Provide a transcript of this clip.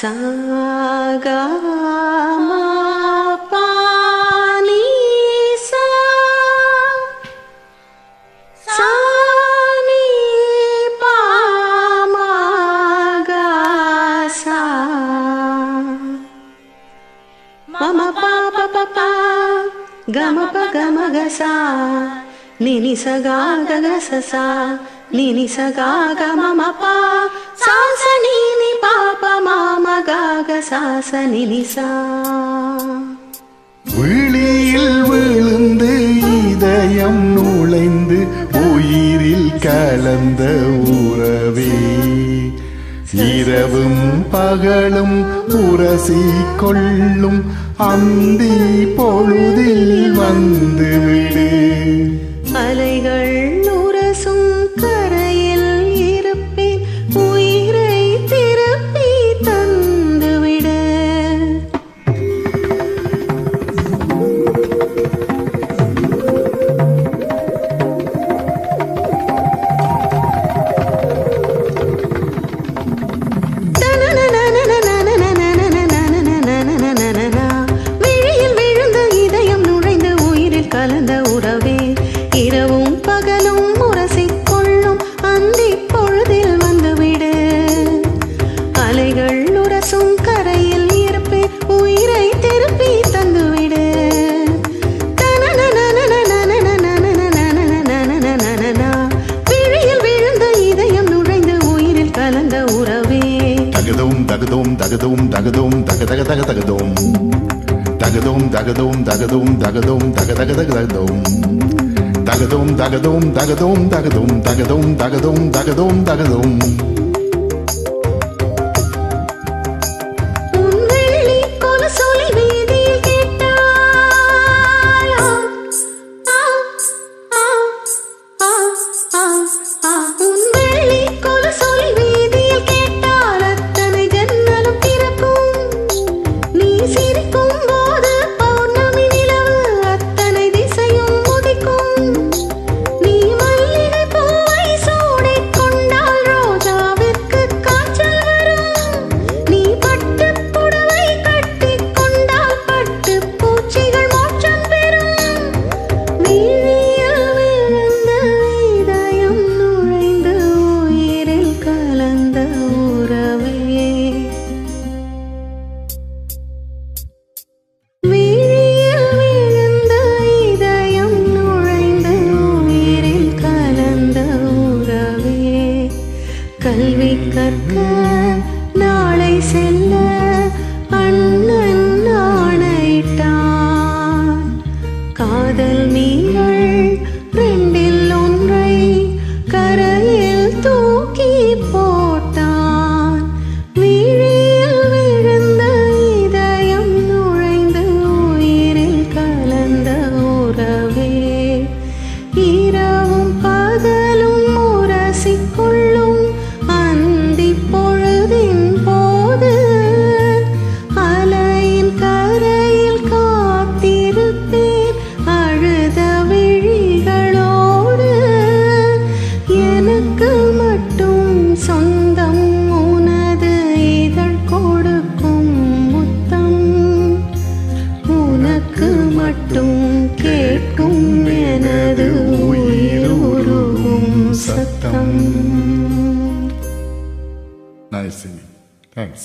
sa ga ma pa ni sa sa ni pa ma ga sa ma ma pa pa pa pa ga ma ga sa ni ni sa ga sa sa ni ni sa ga ma ma pa sa sa ni ni pa pa ma ma ga sa sa ni ni sa. விழியில் விழுந்து இதயம் நுழைந்து உயிரில் கலந்த உறவே இரவும் பகலும் உரசி கொள்ளும் அந்தி பொழுதில் வந்துவிடு. அலைகள் உரசும் கரையில் இருப்பேன் உயிரை திருப்பி தந்துவிடு. விழியில் விழுந்த இதயம் நுழைந்து உயிரில் கலந்த உறவே இரவும் பகலும் உரசிக்கொள்ளும் அந்தி பொழுதில் வந்துவிடு. அலைகள் உரசும் கரையில் இருப்பேன் உயிரை திருப்பி தந்துவிடு. விழியில் விழுந்த இதயம் நுழைந்து உயிரில் கலந்த உறவே தகதோம் தகதோம் தகதோம் தகதோம் தக தக தக தகதோம் தகதோம் தகதோம் தகதோம் தகதோம் தக தக தக தகதோம் தகதோம் தகதோம் தகதோம் தகதோம் தகதோம் தகதோம் தகதோம் தகதோம். கல்வி கற்க நாளை செல்ல அண்ணன் ஆணையிட்டான். காதல் மீன்கள் ரெண்டில் ஒன்றை கரையில் தூக்கி போட்டான். விழியில் விழுந்த இதயம் நுழைந்து உயிரில் கலந்த உறவே இரவும் பகலும் உரசிக்கொள்ளும் அந்தி பொழுதின் போது அலையின் கரையில் காத்திருப்பேன் அழுத விழிகளோடு. எனக்கு மட்டும் சொந்தம் உனது இதழ் கொடுக்கும் முத்தம், உனக்கு மட்டும் கேட்கும் எனது உயிர் உருகும் சத்தம். Nice singing. Thanks.